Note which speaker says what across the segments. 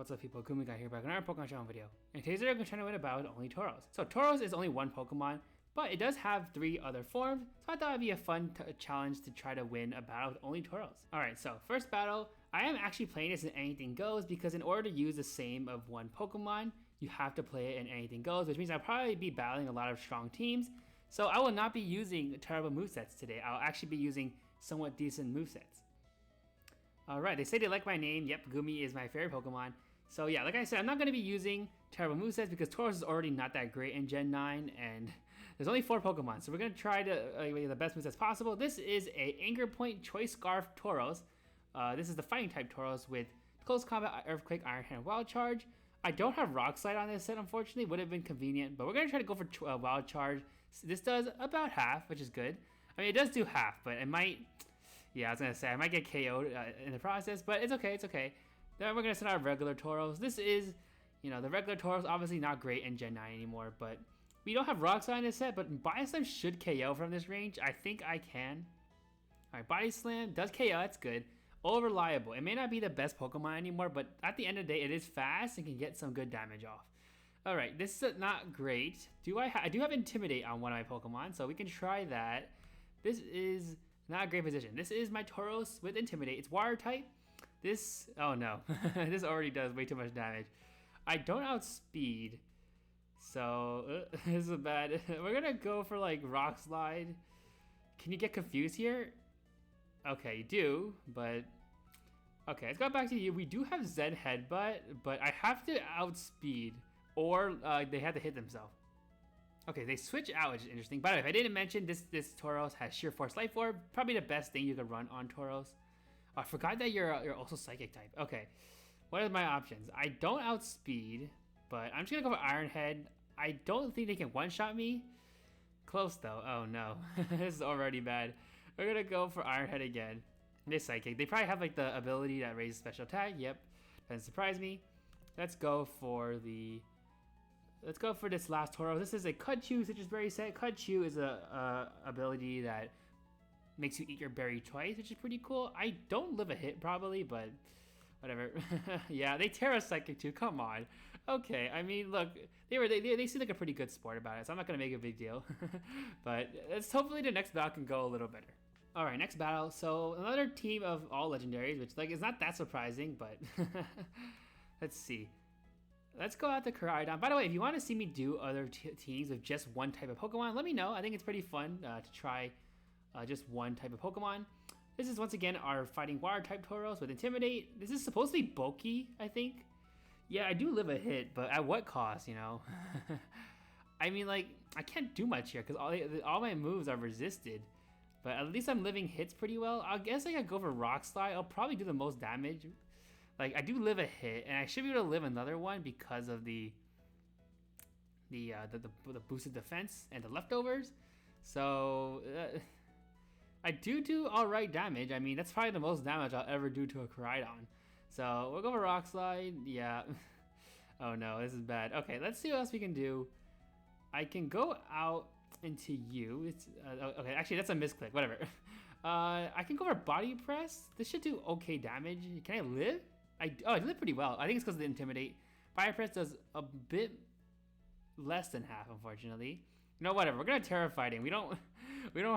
Speaker 1: What's up people, Gumi Guy here back on our Pokemon channel video. In today's video, I'm trying to win a battle with only Tauros. So Tauros is only one Pokemon, but it does have 3 other forms, so I thought it'd be a fun challenge to try to win a battle with only Tauros. Alright, so first battle, I am actually playing this in Anything Goes because in order to use the same of one Pokemon, you have to play it in Anything Goes, which means I'll probably be battling a lot of strong teams. So I will not be using terrible movesets today, I'll actually be using somewhat decent movesets. Alright, they say they like my name. Yep, Gumi is my favorite Pokemon. So yeah, like I said, I'm not going to be using terrible movesets because Tauros is already not that great in Gen 9 and there's only 4 Pokemon. So we're going to try to the best movesets possible. This is a Anger Point Choice Scarf Tauros. This is the fighting type Tauros with Close Combat, Earthquake, Iron Hand, Wild Charge. I don't have Rock Slide on this set, unfortunately. Would have been convenient, but we're going to try to go for Wild Charge. This does about half, which is good. I mean, it does do half, but it might... Yeah, I was going to say, I might get KO'd in the process, but it's okay, it's okay. Then we're going to send out regular Tauros. This is, the regular Tauros, obviously not great in Gen 9 anymore, but we don't have Rock Slide in this set, but Body Slam should KO from this range. I think I can. Alright, Body Slam does KO, that's good. All reliable. It may not be the best Pokemon anymore, but at the end of the day, it is fast and can get some good damage off. Alright, this is not great. I do have Intimidate on one of my Pokemon, so we can try that. This is... not a great position. This is my Tauros with Intimidate. It's Water type. This, oh no, this already does way too much damage. I don't outspeed, so this is bad. We're gonna go for like Rock Slide. Can you get confused here? Okay, you do, but okay, let's go back to you. We do have Zen Headbutt, but I have to outspeed, or they have to hit themselves. Okay, they switch out, which is interesting. By the way, if I didn't mention, this Tauros has Sheer Force Life Orb. Probably the best thing you could run on Tauros. Oh, I forgot that you're also Psychic type. Okay, what are my options? I don't outspeed, but I'm just going to go for Iron Head. I don't think they can one-shot me. Close, though. Oh, no. This is already bad. We're going to go for Iron Head again. This Psychic. They probably have like the ability that raises special attack. Yep, doesn't surprise me. Let's go for the... Let's go for this last Tauros. This is a Cut Chew, which is very set. Cut Chew is a ability that makes you eat your berry twice, which is pretty cool. I don't live a hit probably, but whatever. Yeah, they Terra Psychic too. Come on. Okay, I mean, look, they seem like a pretty good sport about it, so I'm not gonna make a big deal. But hopefully the next battle can go a little better. All right, next battle. So another team of all legendaries, which like is not that surprising, but let's see. Let's go out to Koraidon. By the way, if you want to see me do other teams with just one type of Pokemon, let me know. I think it's pretty fun to try just one type of Pokemon. This is once again our fighting water type Tauros with Intimidate. This is supposed to be bulky, I think. Yeah, I do live a hit, but at what cost, I mean, like, I can't do much here because all my moves are resisted. But at least I'm living hits pretty well. I guess I could go for Rock Slide. I'll probably do the most damage. Like, I do live a hit, and I should be able to live another one because of the boosted defense and the leftovers. So, I do alright damage. I mean, that's probably the most damage I'll ever do to a Koraidon. So, we'll go for Rock Slide. Yeah. Oh no, this is bad. Okay, let's see what else we can do. I can go out into you. It's okay, actually, that's a misclick. Whatever. I can go for Body Press. This should do okay damage. Can I live? I live pretty well. I think it's because of the Intimidate. Fire Press does a bit less than half, unfortunately. Whatever. We're gonna Terrify him. We don't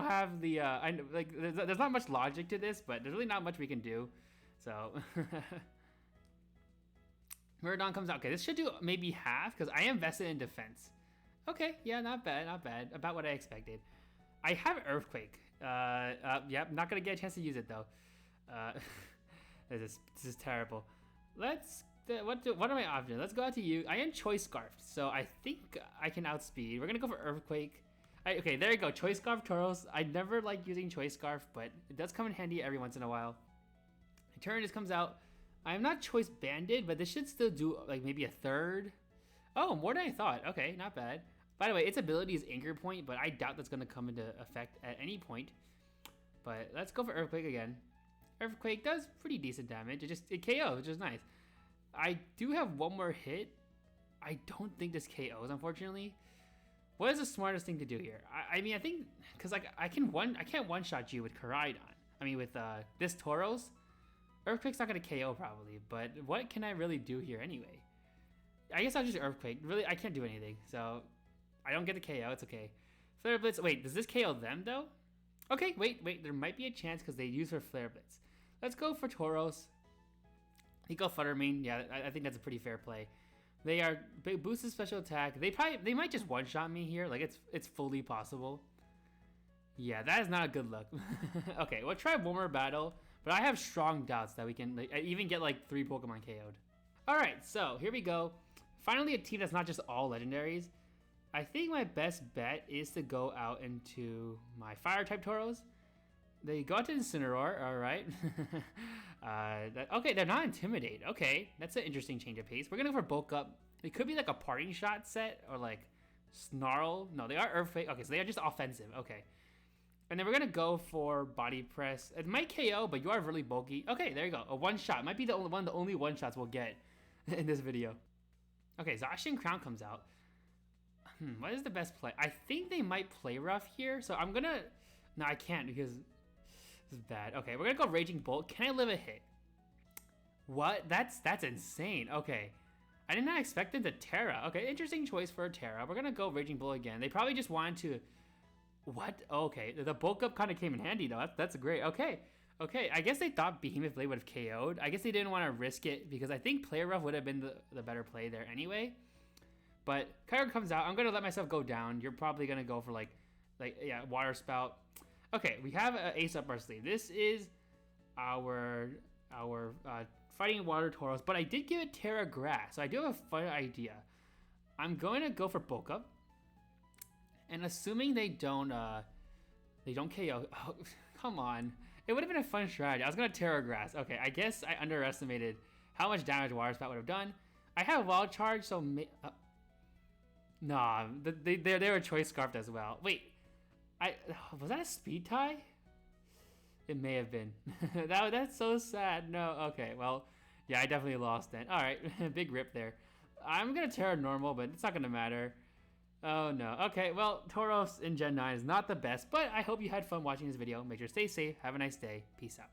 Speaker 1: have the there's not much logic to this, but there's really not much we can do. So Muradon comes out. Okay, this should do maybe half because I am vested in defense. Okay, yeah, not bad, not bad. About what I expected. I have Earthquake. Yep, not gonna get a chance to use it though. This is terrible. What are my options? Let's go out to you. I am Choice Scarf, so I think I can outspeed. We're gonna go for Earthquake. Okay, there you go. Choice Scarf Tauros. I never like using Choice Scarf, but it does come in handy every once in a while. My turn just comes out. I am not Choice Banded, but this should still do like maybe a third. Oh, more than I thought. Okay, not bad. By the way, its ability is Anger Point, but I doubt that's gonna come into effect at any point. But let's go for Earthquake again. Earthquake does pretty decent damage. It KOs, which is nice. I do have one more hit. I don't think this KOs, unfortunately. What is the smartest thing to do here? I mean, I think because like I can't one shot you with Koraidon. I mean, with this Tauros. Earthquake's not gonna KO probably, but what can I really do here anyway? I guess I'll just Earthquake. Really, I can't do anything, so I don't get the KO. It's okay. Flare Blitz. Wait, does this KO them though? Okay, wait. There might be a chance because they use her Flare Blitz. Let's go for Tauros. He go Futtermane. Yeah, I think that's a pretty fair play. They are boosted special attack. They might just one-shot me here. Like it's fully possible. Yeah, that is not a good look. Okay, we'll try one more battle, but I have strong doubts that we can even get like 3 Pokemon KO'd. All right, so here we go. Finally, a team that's not just all legendaries. I think my best bet is to go out into my Fire-type Tauros. They go out to Incineroar, all right. Okay, they're not Intimidate. Okay, that's an interesting change of pace. We're gonna go for Bulk Up. It could be like a Parting Shot set or like Snarl. No, they are Earthquake. Okay, so they are just offensive. Okay. And then we're gonna go for Body Press. It might KO, but you are really bulky. Okay, there you go. A one-shot. Might be the only one-shots we'll get in this video. Okay, Zacian Crown comes out. What is the best play? I think they might play rough here, so I'm gonna... No, I can't because this is bad. Okay, we're gonna go Raging Bolt. Can I live a hit? What? That's insane. Okay. I did not expect them to Terra. Okay, interesting choice for a Terra. We're gonna go Raging Bull again. They probably just wanted to... What? Okay, the bulk up kind of came in handy though. That's great. Okay, I guess they thought Behemoth Blade would have KO'd. I guess they didn't want to risk it because I think Play Rough would have been the better play there anyway. But Kyogre comes out. I'm gonna let myself go down. You're probably gonna go for like yeah, Water Spout. Okay, we have an ace up our sleeve. This is our Fighting Water Tauros, but I did give it Terra Grass, so I do have a fun idea. I'm going to go for Bulk Up. And assuming they don't KO, oh, come on. It would have been a fun strategy. I was going to Terra Grass. Okay, I guess I underestimated how much damage Water Spout would have done. I have Wild Charge, so... nah, they were Choice Scarfed as well. Wait, was that a Speed Tie? It may have been. That's so sad. No, okay, well, yeah, I definitely lost then. All right, big rip there. I'm going to Terra Normal, but it's not going to matter. Oh no. Okay, well, Tauros in Gen 9 is not the best, but I hope you had fun watching this video. Make sure to stay safe. Have a nice day. Peace out.